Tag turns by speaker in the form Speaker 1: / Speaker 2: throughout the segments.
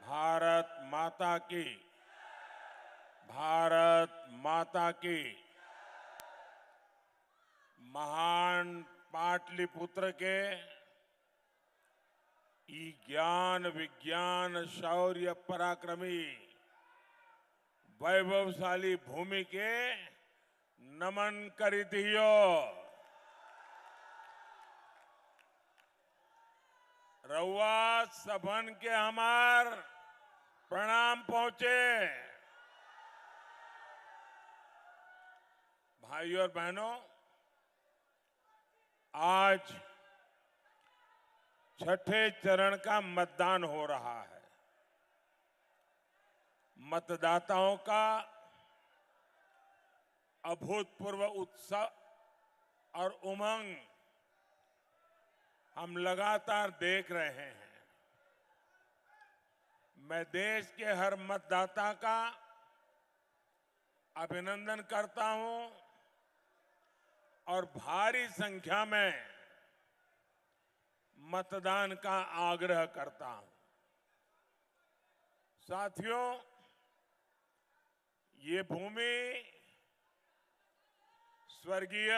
Speaker 1: भारत माता की, भारत माता की। महान पाटलिपुत्र के ज्ञान विज्ञान शौर्य पराक्रमी वैभवशाली भूमि के नमन करितियो। रउआ सबन के हमार प्रणाम पहुंचे। भाइयों और बहनों, आज छठे चरण का मतदान हो रहा है। मतदाताओं का अभूतपूर्व उत्साह और उमंग हम लगातार देख रहे हैं। मैं देश के हर मतदाता का अभिनंदन करता हूं और भारी संख्या में मतदान का आग्रह करता हूं। साथियों, ये भूमि स्वर्गीय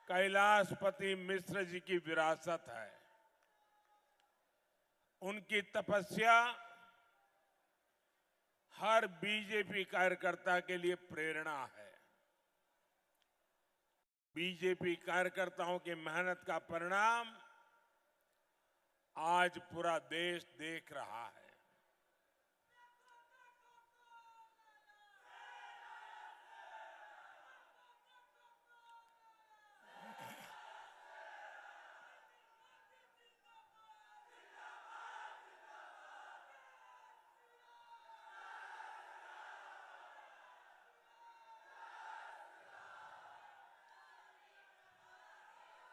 Speaker 1: कैलाशपति मिश्र जी की विरासत है। उनकी तपस्या हर बीजेपी कार्यकर्ता के लिए प्रेरणा है। बीजेपी कार्यकर्ताओं की मेहनत का परिणाम आज पूरा देश देख रहा है।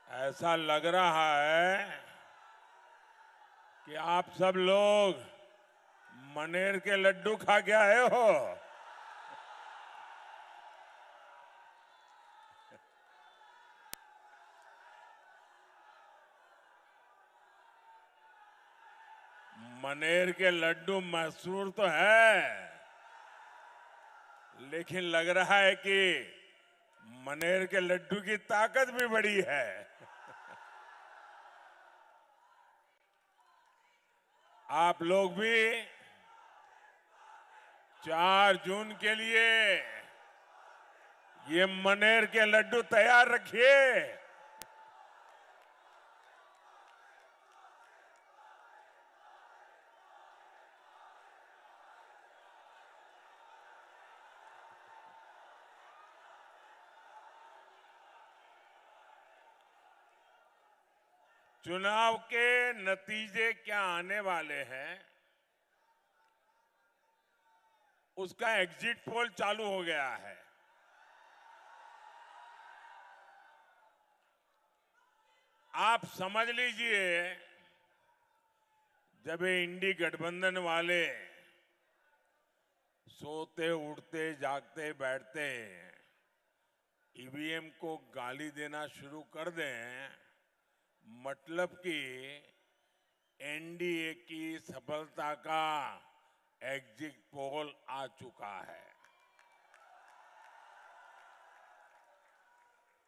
Speaker 1: ऐसा लग रहा है कि आप सब लोग मनेर के लड्डू खा के आए हो। मनेर के लड्डू मशहूर तो है, लेकिन लग रहा है कि मनेर के लड्डू की ताकत भी बड़ी है। आप लोग भी 4 जून के लिए ये मनेर के लड्डू तैयार रखिए। चुनाव के नतीजे क्या आने वाले हैं, उसका एग्जिट पोल चालू हो गया है। आप समझ लीजिए, जब ये इंडी गठबंधन वाले सोते उठते जागते बैठते ईवीएम को गाली देना शुरू कर दें, मतलब कि एनडीए की सफलता का एग्जिट पोल आ चुका है।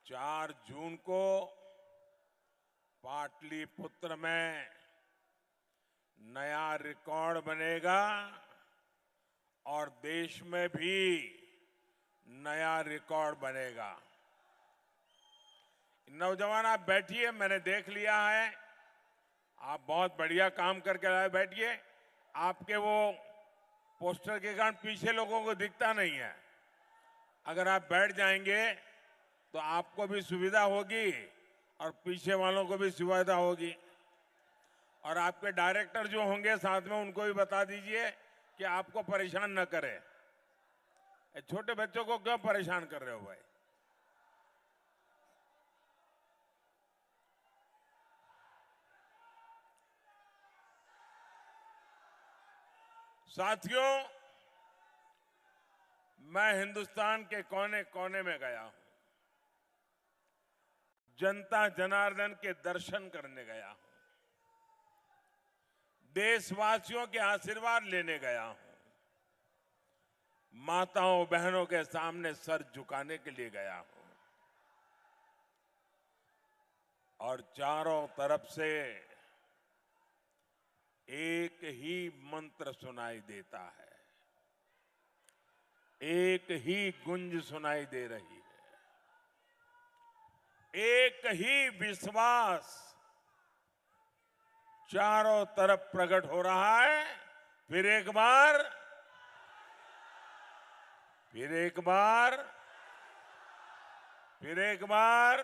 Speaker 1: 4 जून को पाटलिपुत्र में नया रिकॉर्ड बनेगा और देश में भी नया रिकॉर्ड बनेगा। नौजवान, आप बैठिए, मैंने देख लिया है, आप बहुत बढ़िया काम करके आए। बैठिए। आपके वो पोस्टर के कारण पीछे लोगों को दिखता नहीं है। अगर आप बैठ जाएंगे तो आपको भी सुविधा होगी और पीछे वालों को भी सुविधा होगी। और आपके डायरेक्टर जो होंगे साथ में, उनको भी बता दीजिए कि आपको परेशान न करें। छोटे बच्चों को क्यों परेशान कर रहे हो भाई? साथियों, मैं हिंदुस्तान के कोने कोने में गया हूं। जनता जनार्दन के दर्शन करने गया हूं। देशवासियों के आशीर्वाद लेने गया हूं। माताओं बहनों के सामने सर झुकाने के लिए गया हूं और चारों तरफ से एक ही मंत्र सुनाई देता है, एक ही गुंज सुनाई दे रही है, एक ही विश्वास चारों तरफ प्रकट हो रहा है। फिर एक बार, फिर एक बार, फिर एक बार।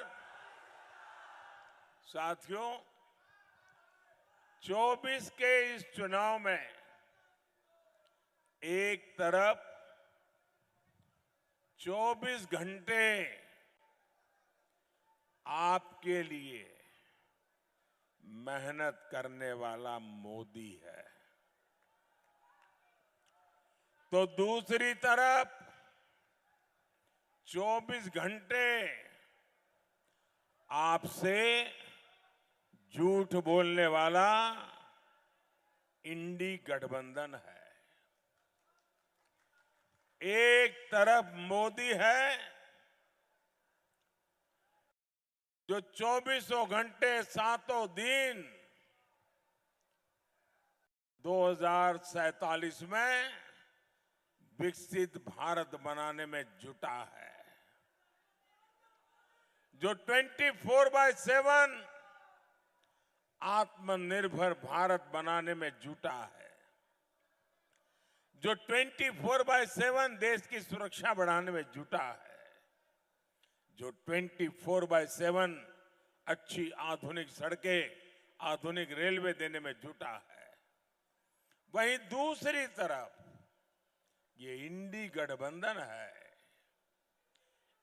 Speaker 1: साथियों, 24 के इस चुनाव में एक तरफ 24 घंटे आपके लिए मेहनत करने वाला मोदी है, तो दूसरी तरफ 24 घंटे आपसे झूठ बोलने वाला इंडी गठबंधन है। एक तरफ मोदी है जो 24 घंटे सातों दिन 2047 में विकसित भारत बनाने में जुटा है, जो 24/7 आत्मनिर्भर भारत बनाने में जुटा है, जो 24/7 देश की सुरक्षा बढ़ाने में जुटा है, जो 24/7 अच्छी आधुनिक सड़कें, आधुनिक रेलवे देने में जुटा है। वहीं दूसरी तरफ ये इंडी गठबंधन है।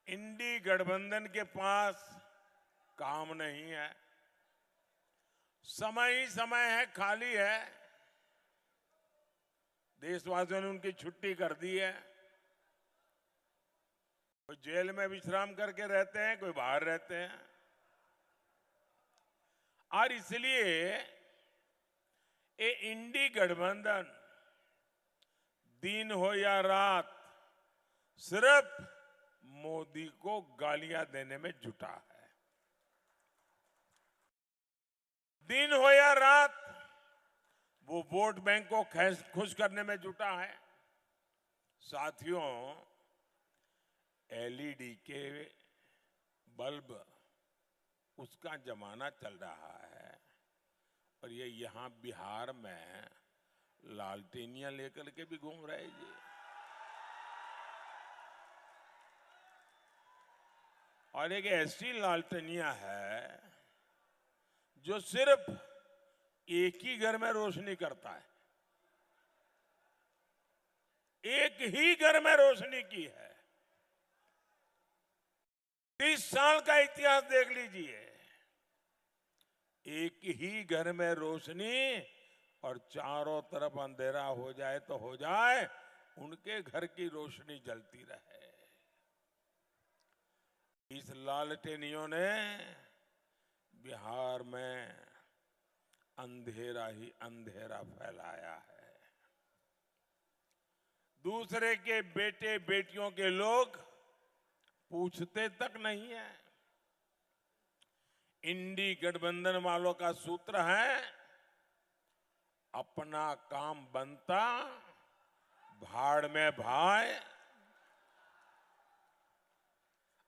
Speaker 1: इंडी गठबंधन के पास काम नहीं है, समय ही समय है, खाली है। देशवासियों ने उनकी छुट्टी कर दी है। कोई जेल में विश्राम करके रहते हैं, कोई बाहर रहते हैं, और इसलिए ये इंडी गठबंधन दिन हो या रात सिर्फ मोदी को गालियां देने में जुटा है। दिन हो या रात वो वोट बैंक को खुश करने में जुटा है। साथियों, एलईडी के बल्ब उसका जमाना चल रहा है और ये यहां बिहार में लालटेनियां लेकर के भी घूम रहे जी। और एक ऐसी लालटेनियां है जो सिर्फ एक ही घर में रोशनी करता है, एक ही घर में रोशनी की है। 30 साल का इतिहास देख लीजिए, एक ही घर में रोशनी और चारों तरफ अंधेरा हो जाए तो हो जाए, उनके घर की रोशनी जलती रहे। इस लालटेनियों ने बिहार में अंधेरा ही अंधेरा फैलाया है। दूसरे के बेटे बेटियों के लोग पूछते तक नहीं है। इंडी गठबंधन वालों का सूत्र है, अपना काम बनता भाड़ में भाए,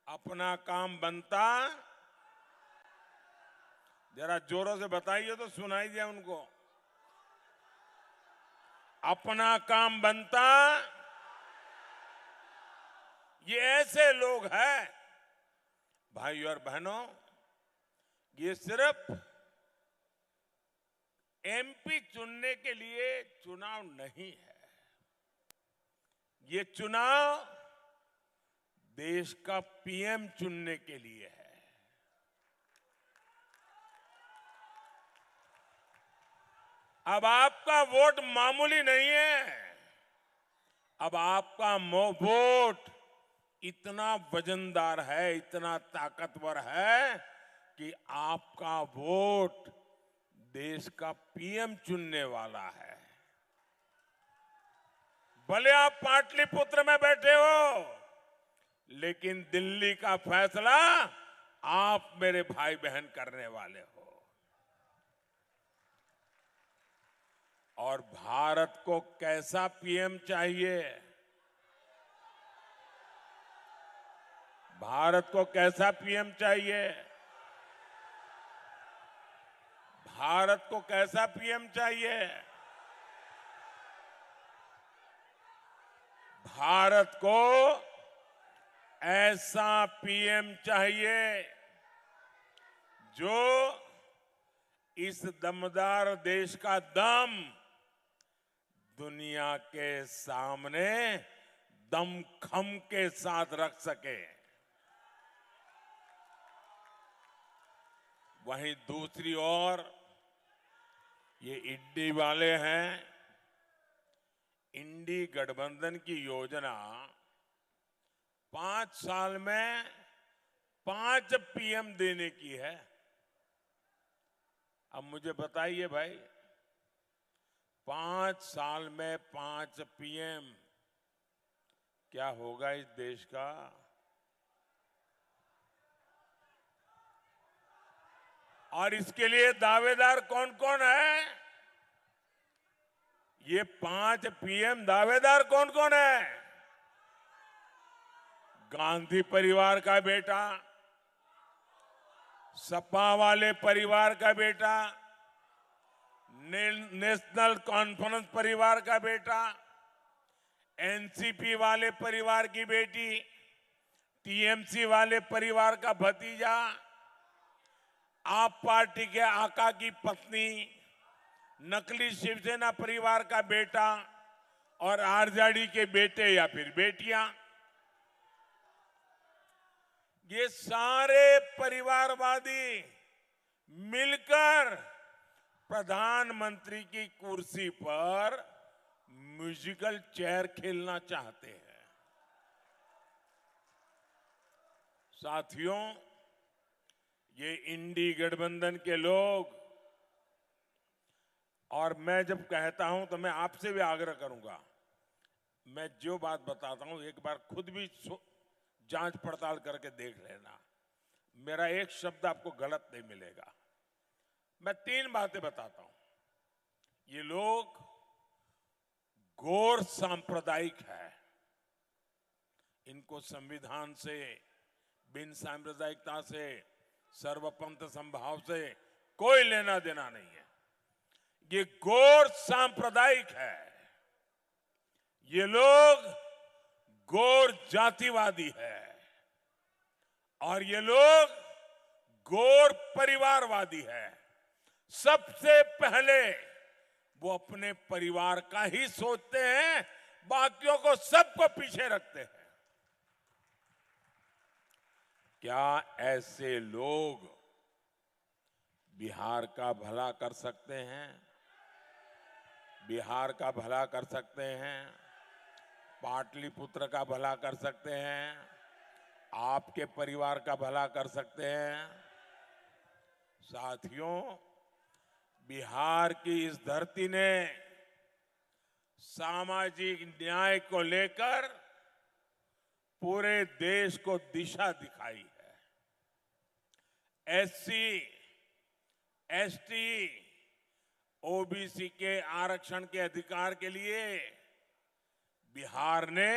Speaker 1: अपना काम बनता। जरा जोरों से बताइए तो सुनाई दिया उनको। अपना काम बनता। ये ऐसे लोग हैं भाई और बहनों, ये सिर्फ एमपी चुनने के लिए चुनाव नहीं है, ये चुनाव देश का पीएम चुनने के लिए है। अब आपका वोट मामूली नहीं है, अब आपका वोट इतना वजनदार है, इतना ताकतवर है कि आपका वोट देश का पीएम चुनने वाला है। भले आप पाटलिपुत्र में बैठे हो, लेकिन दिल्ली का फैसला आप मेरे भाई बहन करने वाले हो। और भारत को कैसा पीएम चाहिए? भारत को कैसा पीएम चाहिए? भारत को कैसा पीएम चाहिए? भारत को ऐसा पीएम चाहिए जो इस दमदार देश का दम दुनिया के सामने दमखम के साथ रख सके। वहीं दूसरी ओर ये इंडी वाले हैं। इंडी गठबंधन की योजना 5 साल में 5 पीएम देने की है। अब मुझे बताइए भाई, 5 साल में 5 पीएम क्या होगा इस देश का? और इसके लिए दावेदार कौन कौन है? ये 5 पीएम दावेदार कौन कौन है? गांधी परिवार का बेटा, सपा वाले परिवार का बेटा, नेशनल कॉन्फ्रेंस परिवार का बेटा, एनसीपी वाले परिवार की बेटी, टीएमसी वाले परिवार का भतीजा, आप पार्टी के आका की पत्नी, नकली शिवसेना परिवार का बेटा और आरजेडी के बेटे या फिर बेटियां। ये सारे परिवारवादी मिलकर प्रधानमंत्री की कुर्सी पर म्यूजिकल चेयर खेलना चाहते हैं। साथियों, ये इंडी गठबंधन के लोग, और मैं जब कहता हूं तो मैं आपसे भी आग्रह करूंगा, मैं जो बात बताता हूं एक बार खुद भी जांच पड़ताल करके देख लेना। मेरा एक शब्द आपको गलत नहीं मिलेगा। मैं 3 बातें बताता हूं। ये लोग गौर सांप्रदायिक है। इनको संविधान से, बिन सांप्रदायिकता से, सर्वपंथ संभाव से कोई लेना देना नहीं है। ये गौर सांप्रदायिक है। ये लोग गौर जातिवादी है और ये लोग गौर परिवारवादी है। सबसे पहले वो अपने परिवार का ही सोचते हैं, बाकियों को सबको पीछे रखते हैं। क्या ऐसे लोग बिहार का भला कर सकते हैं? बिहार का भला कर सकते हैं? पाटलिपुत्र का भला कर सकते हैं? आपके परिवार का भला कर सकते हैं? साथियों, बिहार की इस धरती ने सामाजिक न्याय को लेकर पूरे देश को दिशा दिखाई है। एससी, एसटी, ओबीसी के आरक्षण के अधिकार के लिए बिहार ने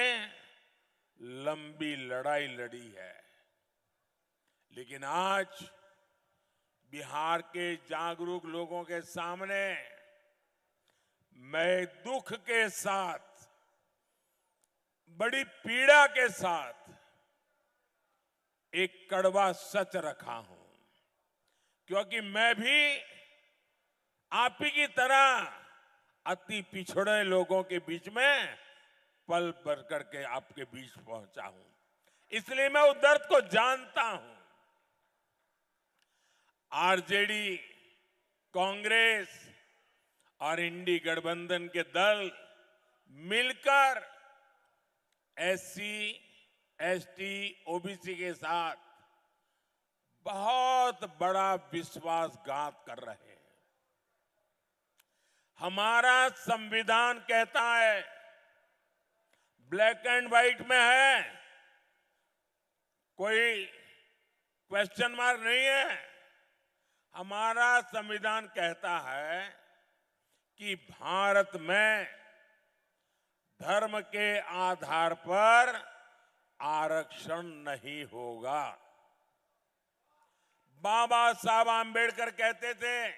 Speaker 1: लंबी लड़ाई लड़ी है। लेकिन आज बिहार के जागरूक लोगों के सामने मैं दुख के साथ, बड़ी पीड़ा के साथ एक कड़वा सच रखा हूं, क्योंकि मैं भी आप ही की तरह अति पिछड़े लोगों के बीच में पल भर करके आपके बीच पहुंचा हूं। इसलिए मैं उस दर्द को जानता हूं। आरजेडी, कांग्रेस और इंडी गठबंधन के दल मिलकर एससी, एसटी, ओबीसी के साथ बहुत बड़ा विश्वासघात कर रहे हैं। हमारा संविधान कहता है, ब्लैक एंड व्हाइट में है, कोई क्वेश्चन मार्क नहीं है। हमारा संविधान कहता है कि भारत में धर्म के आधार पर आरक्षण नहीं होगा। बाबा साहब आंबेडकर कहते थे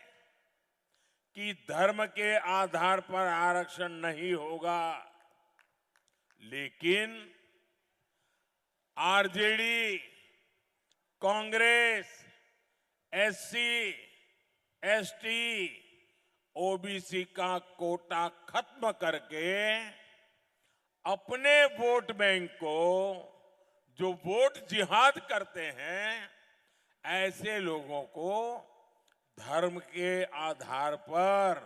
Speaker 1: कि धर्म के आधार पर आरक्षण नहीं होगा, लेकिन RJD, Congress, SC, ST, OBC का कोटा खत्म करके अपने वोट बैंक को, जो वोट जिहाद करते हैं, ऐसे लोगों को धर्म के आधार पर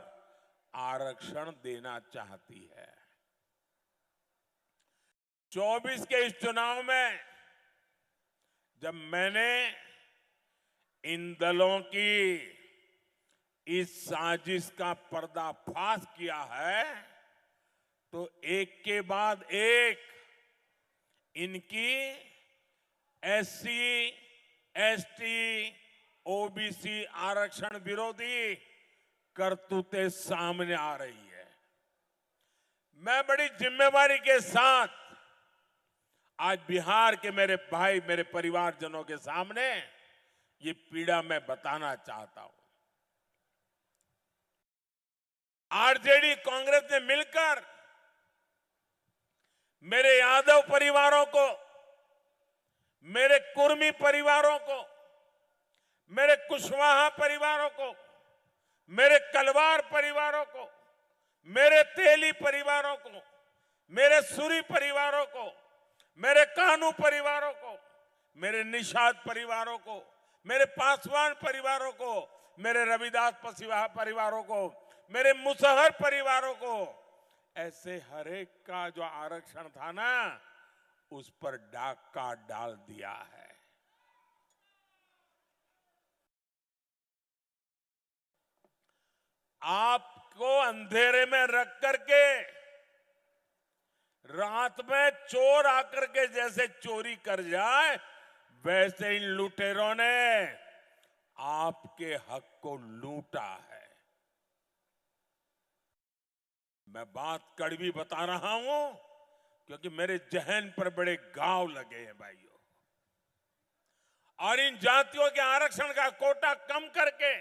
Speaker 1: आरक्षण देना चाहती है। 24 के इस चुनाव में जब मैंने इन दलों की इस साजिश का पर्दाफाश किया है, तो एक के बाद एक इनकी एससी, एसटी, ओबीसी आरक्षण विरोधी करतूतें सामने आ रही है। मैं बड़ी जिम्मेवारी के साथ आज बिहार के मेरे भाई, मेरे परिवारजनों के सामने ये पीड़ा मैं बताना चाहता हूं। आरजेडी, कांग्रेस ने मिलकर मेरे यादव परिवारों को, मेरे कुर्मी परिवारों को, मेरे कुशवाहा परिवारों को, मेरे कलवार परिवारों को, मेरे तेली परिवारों को, मेरे सूरी परिवारों को, मेरे कानू परिवारों को, मेरे निषाद परिवारों को, मेरे पासवान परिवारों को, मेरे रविदास पसीवाहा परिवारों को, मेरे मुसहर परिवारों को, ऐसे हर एक का जो आरक्षण था ना, उस पर डाका डाल दिया है। आपको अंधेरे में रख करके रात में चोर आकर के जैसे चोरी कर जाए, वैसे इन लुटेरों ने आपके हक को लूटा है। मैं बात कड़वी बता रहा हूं क्योंकि मेरे जहन पर बड़े घाव लगे हैं भाइयों। और इन जातियों के आरक्षण का कोटा कम करके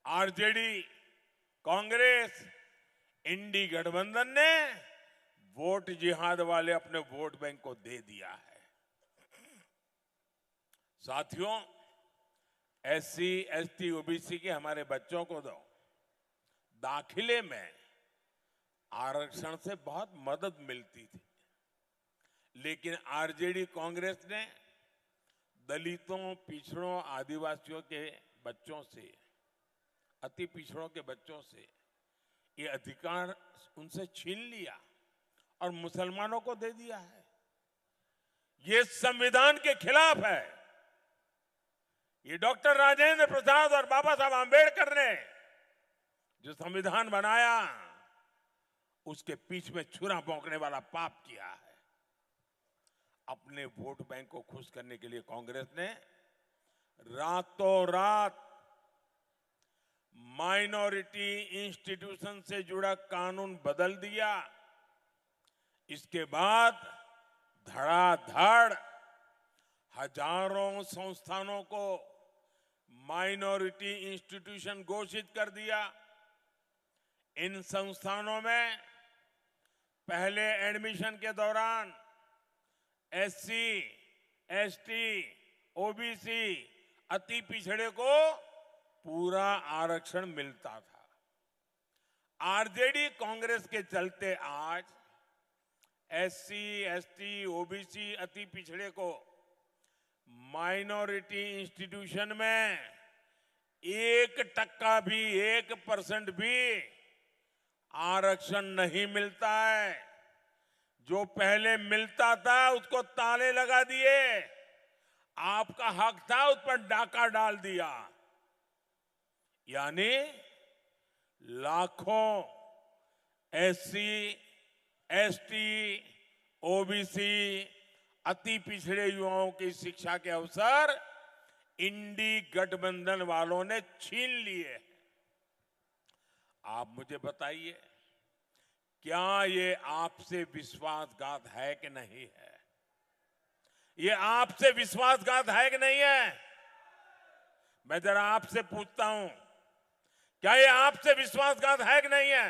Speaker 1: आरजेडी, कांग्रेस, इंडी गठबंधन ने वोट जिहाद वाले अपने वोट बैंक को दे दिया है। साथियों, एससी, एसटी, ओबीसी के हमारे बच्चों को दो दाखिले में आरक्षण से बहुत मदद मिलती थी, लेकिन आरजेडी, कांग्रेस ने दलितों, पिछड़ों, आदिवासियों के बच्चों से, अति पिछड़ों के बच्चों से ये अधिकार उनसे छीन लिया और मुसलमानों को दे दिया है। ये संविधान के खिलाफ है। ये डॉक्टर राजेंद्र प्रसाद और बाबा साहब आंबेडकर ने जो संविधान बनाया, उसके पीछे में छुरा भोंकने वाला पाप किया है। अपने वोट बैंक को खुश करने के लिए कांग्रेस ने रातों रात माइनॉरिटी इंस्टीट्यूशन से जुड़ा कानून बदल दिया। इसके बाद धड़ाधड़ हजारों संस्थानों को माइनॉरिटी इंस्टीट्यूशन घोषित कर दिया। इन संस्थानों में पहले एडमिशन के दौरान एससी, एसटी, ओबीसी, अति पिछड़े को पूरा आरक्षण मिलता था। आरजेडी, कांग्रेस के चलते आज एससी, एसटी, ओबीसी, अति पिछड़े को माइनॉरिटी इंस्टीट्यूशन में 1% भी, 1% भी आरक्षण नहीं मिलता है। जो पहले मिलता था उसको ताले लगा दिए, आपका हक था उस पर डाका डाल दिया। यानी लाखों एससी, एसटी, ओबीसी, अति पिछड़े युवाओं की शिक्षा के अवसर इंडी गठबंधन वालों ने छीन लिए हैं। आप मुझे बताइए, क्या ये आपसे विश्वासघात है कि नहीं है? ये आपसे विश्वासघात है कि नहीं है? मैं जरा आपसे पूछता हूं, क्या ये आपसे विश्वासघात है कि नहीं है?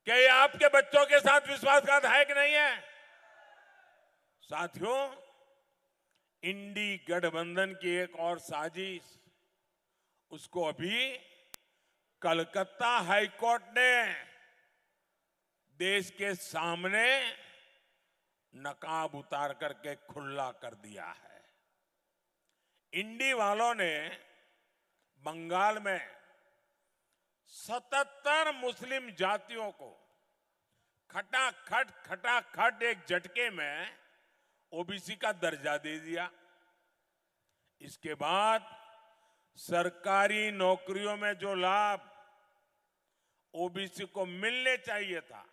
Speaker 1: क्या ये आपके बच्चों के साथ विश्वासघात है कि नहीं है? साथियों, इंडी गठबंधन की एक और साजिश, उसको अभी कलकत्ता हाईकोर्ट ने देश के सामने नकाब उतार करके खुला कर दिया है। इंडी वालों ने बंगाल में 77 मुस्लिम जातियों को खटाखट एक झटके में ओबीसी का दर्जा दे दिया। इसके बाद सरकारी नौकरियों में जो लाभ ओबीसी को मिलने चाहिए था,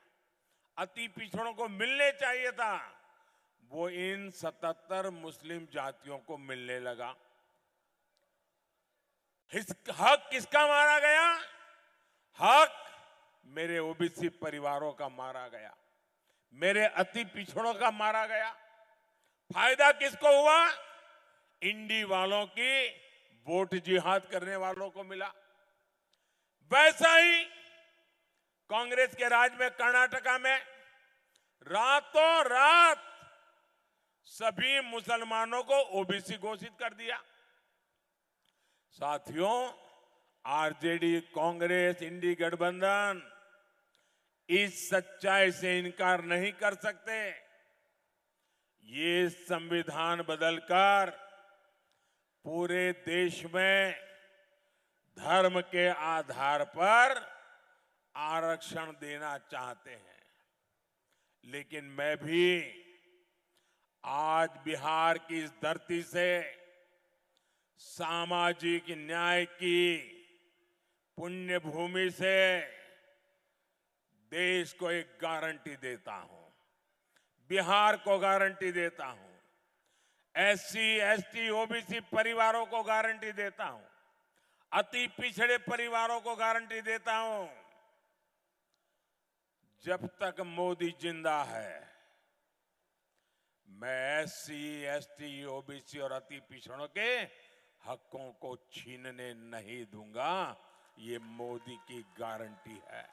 Speaker 1: अति पिछड़ों को मिलने चाहिए था, वो इन 77 मुस्लिम जातियों को मिलने लगा। हक किसका मारा गया? हक मेरे ओबीसी परिवारों का मारा गया, मेरे अति पिछड़ों का मारा गया। फायदा किसको हुआ? इंडी वालों की वोट जिहाद करने वालों को मिला। वैसा ही कांग्रेस के राज में कर्नाटका में रातों रात सभी मुसलमानों को ओबीसी घोषित कर दिया। साथियों, आरजेडी, कांग्रेस, इंडी गठबंधन इस सच्चाई से इनकार नहीं कर सकते। ये संविधान बदलकर पूरे देश में धर्म के आधार पर आरक्षण देना चाहते हैं। लेकिन मैं भी आज बिहार की इस धरती से सामाजिक न्याय की पुण्य भूमि से देश को एक गारंटी देता हूं, बिहार को गारंटी देता हूं, एससी, एसटी, ओबीसी परिवारों को गारंटी देता हूं, अति पिछड़े परिवारों को गारंटी देता हूं, जब तक मोदी जिंदा है मैं एससी, एसटी, ओबीसी और अति पिछड़ों के हकों को छीनने नहीं दूंगा। ये मोदी की गारंटी है।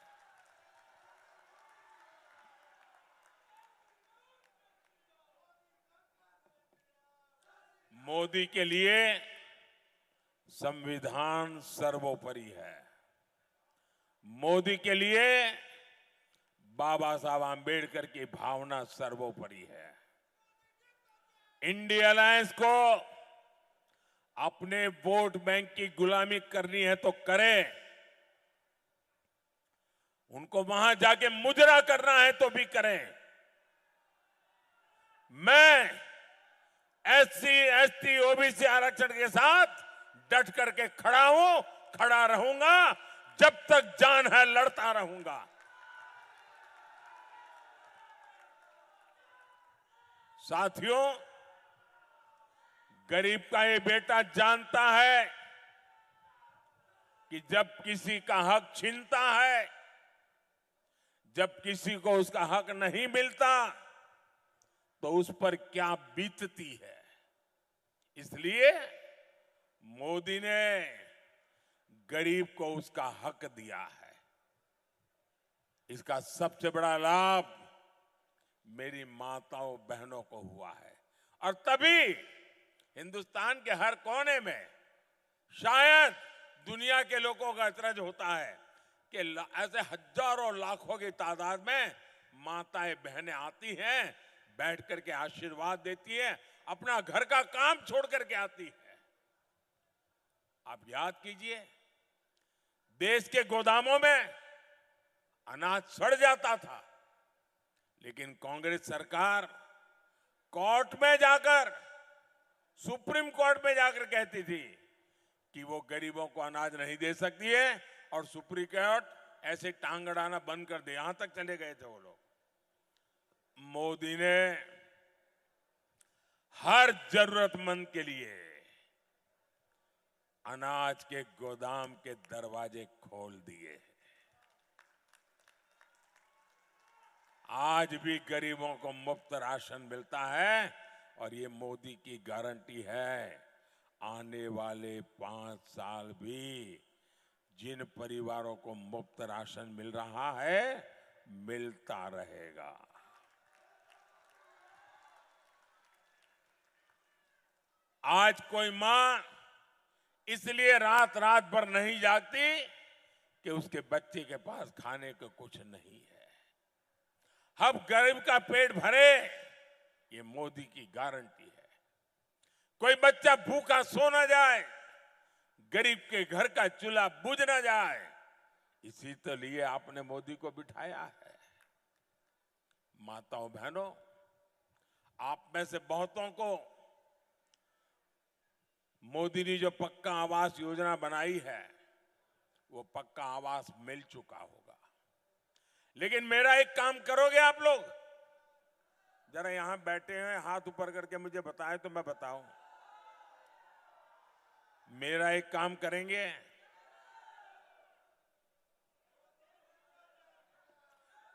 Speaker 1: मोदी के लिए संविधान सर्वोपरि है। मोदी के लिए बाबा साहब आंबेडकर की भावना सर्वोपरि है। इंडिया अलायंस को अपने वोट बैंक की गुलामी करनी है तो करें, उनको वहां जाके मुजरा करना है तो भी करें। मैं एससी, एसटी, ओबीसी आरक्षण के साथ डट करके खड़ा हूं, खड़ा रहूंगा, जब तक जान है लड़ता रहूंगा। साथियों, गरीब का ये बेटा जानता है कि जब किसी का हक छीनता है, जब किसी को उसका हक नहीं मिलता तो उस पर क्या बीतती है। इसलिए मोदी ने गरीब को उसका हक दिया है। इसका सबसे बड़ा लाभ मेरी माताओं बहनों को हुआ है। और तभी हिंदुस्तान के हर कोने में शायद दुनिया के लोगों का अचरज होता है कि ऐसे हजारों लाखों की तादाद में माताएं बहनें आती हैं, बैठ करके आशीर्वाद देती हैं, अपना घर का काम छोड़ करके आती है। आप याद कीजिए, देश के गोदामों में अनाज सड़ जाता था, लेकिन कांग्रेस सरकार कोर्ट में जाकर, सुप्रीम कोर्ट में जाकर कहती थी कि वो गरीबों को अनाज नहीं दे सकती है और सुप्रीम कोर्ट ऐसे टांग अड़ाना बंद कर दे, यहां तक चले गए थे वो लोग। मोदी ने हर जरूरतमंद के लिए अनाज के गोदाम के दरवाजे खोल दिए। आज भी गरीबों को मुफ्त राशन मिलता है और ये मोदी की गारंटी है, आने वाले 5 साल भी जिन परिवारों को मुफ्त राशन मिल रहा है मिलता रहेगा। आज कोई मां इसलिए रात रात भर नहीं जागती कि उसके बच्चे के पास खाने को कुछ नहीं है। अब गरीब का पेट भरे, ये मोदी की गारंटी है। कोई बच्चा भूखा सो ना जाए, गरीब के घर का चूल्हा बुझ ना जाए, इसी तो लिए आपने मोदी को बिठाया है। माताओं बहनों, आप में से बहुतों को मोदी ने जो पक्का आवास योजना बनाई है वो पक्का आवास मिल चुका होगा। लेकिन मेरा एक काम करोगे आप लोग? जरा यहां बैठे हैं, हाथ ऊपर करके मुझे बताएं तो मैं बताऊं। मेरा एक काम करेंगे?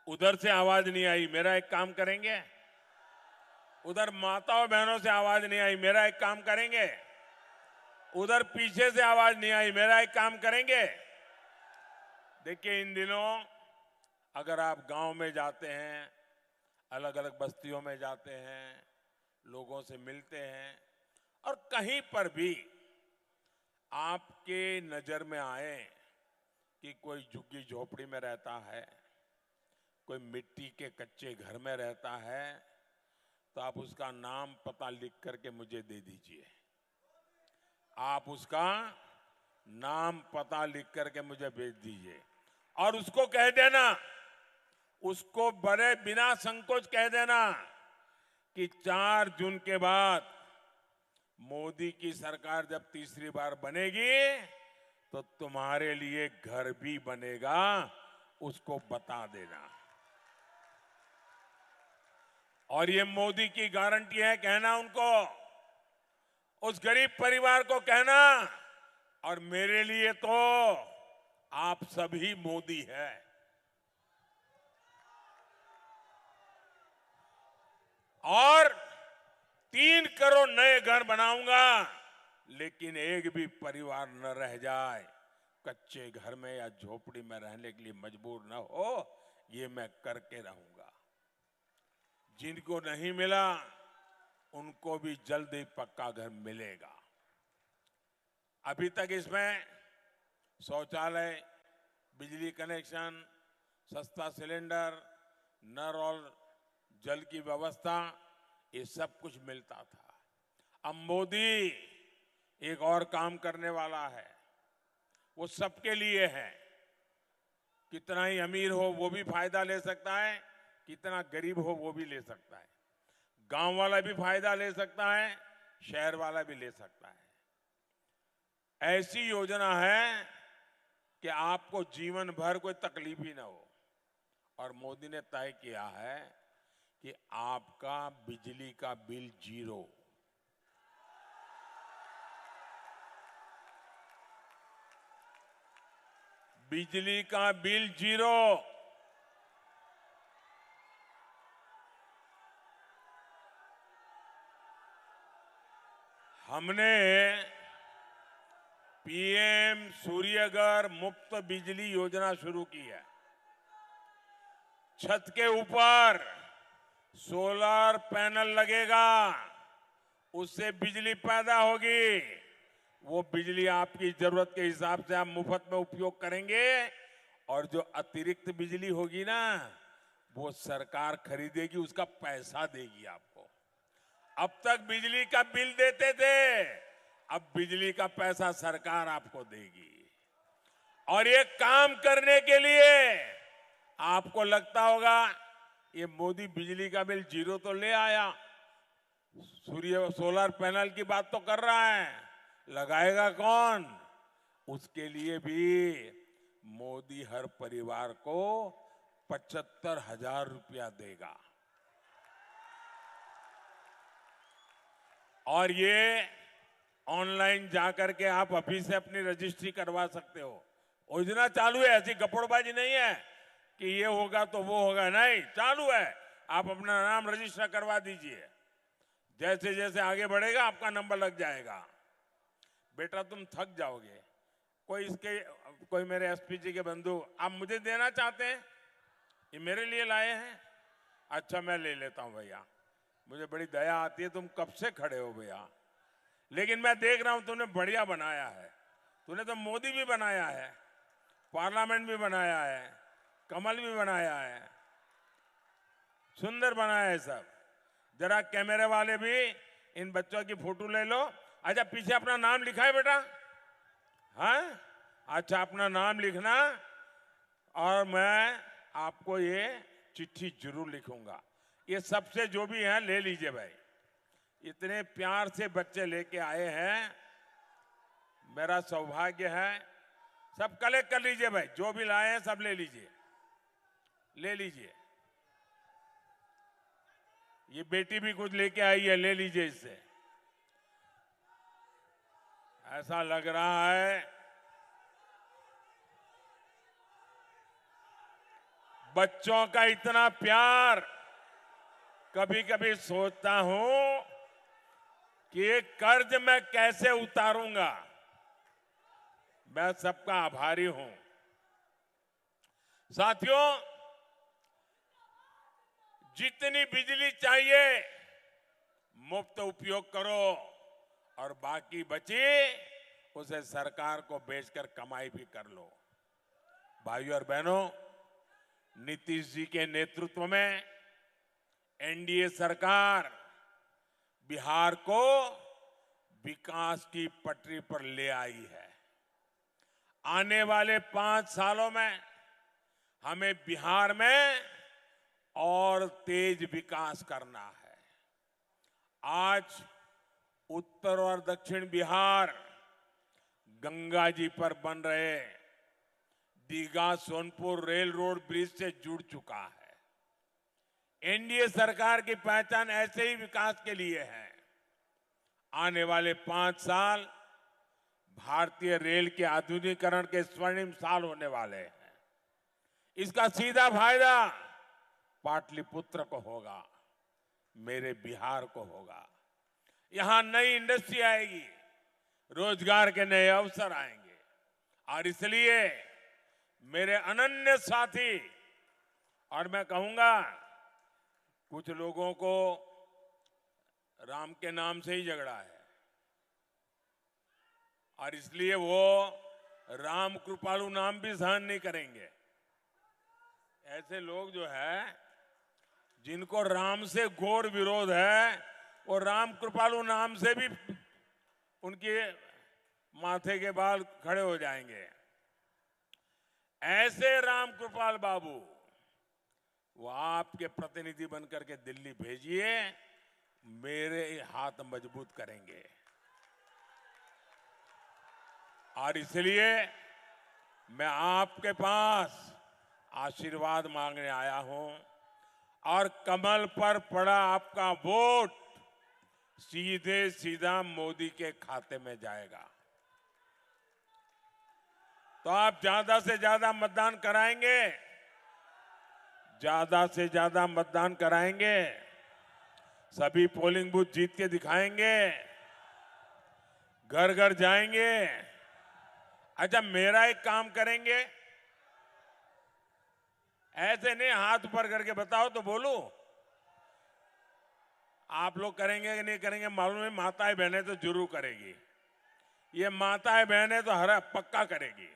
Speaker 1: उधर से आवाज नहीं आई, मेरा एक काम करेंगे? उधर माताओं बहनों से आवाज नहीं आई, मेरा एक काम करेंगे? उधर पीछे से आवाज नहीं आई, मेरा एक काम करेंगे? देखिए, इन दिनों अगर आप गांव में जाते हैं, अलग अलग बस्तियों में जाते हैं, लोगों से मिलते हैं और कहीं पर भी आपके नजर में आए कि कोई झुग्गी झोपड़ी में रहता है, कोई मिट्टी के कच्चे घर में रहता है, तो आप उसका नाम पता लिख करके मुझे दे दीजिए। आप उसका नाम पता लिख करके मुझे भेज दीजिए और उसको कह देना, उसको बड़े बिना संकोच कह देना कि 4 जून के बाद मोदी की सरकार जब तीसरी बार बनेगी तो तुम्हारे लिए घर भी बनेगा, उसको बता देना। और ये मोदी की गारंटी है, कहना उनको, उस गरीब परिवार को कहना, और मेरे लिए तो आप सभी मोदी है। और 3 करोड़ नए घर बनाऊंगा, लेकिन एक भी परिवार न रह जाए कच्चे घर में या झोपड़ी में रहने के लिए मजबूर न हो, ये मैं करके रहूंगा। जिनको नहीं मिला उनको भी जल्द ही पक्का घर मिलेगा। अभी तक इसमें शौचालय, बिजली कनेक्शन, सस्ता सिलेंडर, नल और जल की व्यवस्था, ये सब कुछ मिलता था। अब मोदी एक और काम करने वाला है, वो सबके लिए है। कितना ही अमीर हो वो भी फायदा ले सकता है, कितना गरीब हो वो भी ले सकता है। गांव वाला भी फायदा ले सकता है, शहर वाला भी ले सकता है। ऐसी योजना है कि आपको जीवन भर कोई तकलीफ ही ना हो। और मोदी ने तय किया है कि आपका बिजली का बिल 0। बिजली का बिल 0। हमने पीएम सूर्यघर मुफ्त बिजली योजना शुरू की है। छत के ऊपर सोलर पैनल लगेगा, उससे बिजली पैदा होगी। वो बिजली आपकी जरूरत के हिसाब से आप मुफ्त में उपयोग करेंगे और जो अतिरिक्त बिजली होगी ना, वो सरकार खरीदेगी, उसका पैसा देगी आपको। अब तक बिजली का बिल देते थे, अब बिजली का पैसा सरकार आपको देगी। और ये काम करने के लिए आपको लगता होगा ये मोदी बिजली का बिल 0 तो ले आया, सोलर पैनल की बात तो कर रहा है, लगाएगा कौन? उसके लिए भी मोदी हर परिवार को 75,000 रुपया देगा। और ये ऑनलाइन जाकर के आप अभी से अपनी रजिस्ट्री करवा सकते हो। योजना चालू है, ऐसी गपड़बाजी नहीं है कि ये होगा तो वो होगा, नहीं, चालू है। आप अपना नाम रजिस्टर करवा दीजिए, जैसे जैसे आगे बढ़ेगा आपका नंबर लग जाएगा। बेटा तुम थक जाओगे। कोई मेरे एसपी जी के बंधु आप मुझे देना चाहते हैं, ये मेरे लिए लाए हैं, अच्छा मैं ले लेता हूं भैया, मुझे बड़ी दया आती है, तुम कब से खड़े हो भैया, लेकिन मैं देख रहा हूं तुमने बढ़िया बनाया है। तूने तो मोदी भी बनाया है, पार्लियामेंट भी बनाया है, कमल भी बनाया है, सुंदर बनाया है सब। जरा कैमरे वाले भी इन बच्चों की फोटो ले लो। अच्छा पीछे अपना नाम लिखा है बेटा? हाँ, अच्छा अपना नाम लिखना, और मैं आपको ये चिट्ठी जरूर लिखूंगा। ये सबसे जो भी है ले लीजिए भाई, इतने प्यार से बच्चे लेके आए हैं, मेरा सौभाग्य है। सब कलेक्ट कर लीजिए भाई, जो भी लाए हैं सब ले लीजिए, ले लीजिए। ये बेटी भी कुछ लेके आई है, ले लीजिए इससे। ऐसा लग रहा है बच्चों का इतना प्यार। कभी कभी सोचता हूं कि ये कर्ज मैं कैसे उतारूंगा। मैं सबका आभारी हूं। साथियों, जितनी बिजली चाहिए मुफ्त उपयोग करो, और बाकी बची उसे सरकार को बेचकर कमाई भी कर लो। भाइयों और बहनों, नीतीश जी के नेतृत्व में एनडीए सरकार बिहार को विकास की पटरी पर ले आई है। आने वाले 5 सालों में हमें बिहार में और तेज विकास करना है। आज उत्तर और दक्षिण बिहार गंगा जी पर बन रहे Digha Sonpur rail road bridge से जुड़ चुका है। एनडीए सरकार की पहचान ऐसे ही विकास के लिए है। आने वाले 5 साल भारतीय रेल के आधुनिकीकरण के स्वर्णिम साल होने वाले हैं। इसका सीधा फायदा पाटलिपुत्र को होगा, मेरे बिहार को होगा। यहां नई इंडस्ट्री आएगी, रोजगार के नए अवसर आएंगे, और इसलिए मेरे अनन्य साथी, और मैं कहूंगा कुछ लोगों को राम के नाम से ही झगड़ा है, और इसलिए वो राम कृपालु नाम भी सहन नहीं करेंगे। ऐसे लोग जो है जिनको राम से घोर विरोध है, वो राम कृपालु नाम से भी उनके माथे के बाल खड़े हो जाएंगे। ऐसे राम कृपाल बाबू वो आपके प्रतिनिधि बनकर के दिल्ली भेजिए, मेरे हाथ मजबूत करेंगे। और इसलिए मैं आपके पास आशीर्वाद मांगने आया हूं, और कमल पर पड़ा आपका वोट सीधे सीधा मोदी के खाते में जाएगा। तो आप ज्यादा से ज्यादा मतदान कराएंगे, ज्यादा से ज्यादा मतदान कराएंगे, सभी पोलिंग बूथ जीत के दिखाएंगे, घर घर जाएंगे। अच्छा मेरा एक काम करेंगे, ऐसे नहीं हाथ ऊपर करके बताओ तो बोलूं। आप लोग करेंगे कि नहीं करेंगे मालूम है, माताएं बहनें तो जरूर करेगी। ये माताएं बहनें तो हर पक्का करेगी।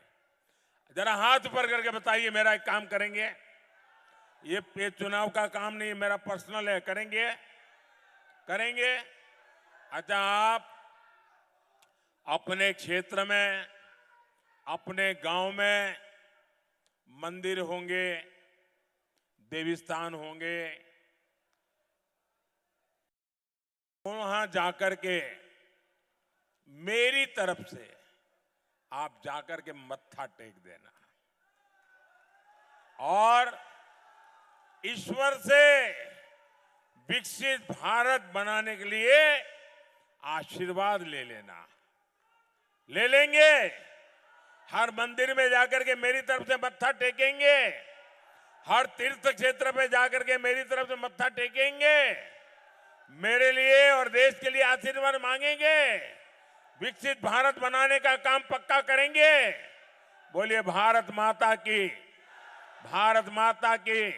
Speaker 1: जरा हाथ ऊपर करके बताइए मेरा एक काम करेंगे। ये चुनाव का काम नहीं, मेरा पर्सनल है, करेंगे करेंगे। अच्छा आप अपने क्षेत्र में, अपने गांव में मंदिर होंगे, देवी स्थान होंगे, वहां जाकर के मेरी तरफ से आप जाकर के मत्था टेक देना और ईश्वर से विकसित भारत बनाने के लिए आशीर्वाद ले लेना। ले लेंगे? हर मंदिर में जाकर के मेरी तरफ से मत्था टेकेंगे, हर तीर्थ क्षेत्र पे जाकर के मेरी तरफ से मत्था टेकेंगे, मेरे लिए और देश के लिए आशीर्वाद मांगेंगे, विकसित भारत बनाने का काम पक्का करेंगे। बोलिए भारत माता की, भारत माता की।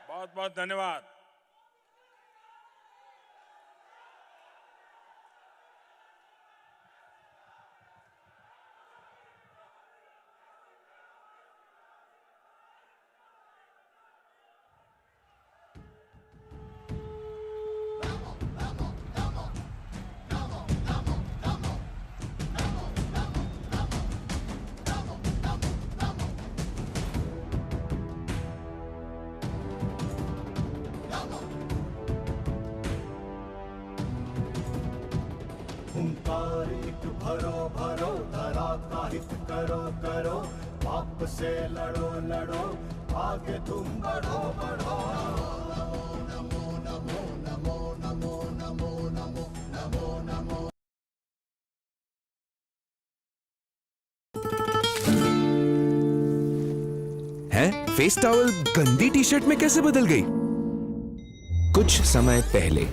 Speaker 1: बहुत बहुत धन्यवाद।
Speaker 2: हुंकार एक भरो भरो, धरा का हित करो करो, पाप से लड़ो लड़ो, आगे तुम बढ़ो बढ़ो। नमो नमो नमो नमो नमो नमो नमो नमो।
Speaker 3: हैं? फेस टॉवल गंदी टी शर्ट में कैसे बदल गई? कुछ समय पहले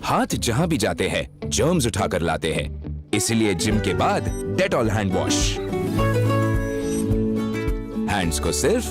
Speaker 3: हाथ जहां भी जाते हैं जर्म्स उठाकर लाते हैं, इसलिए जिम के बाद डेटॉल हैंड वॉश। हैंड्स को सिर्फ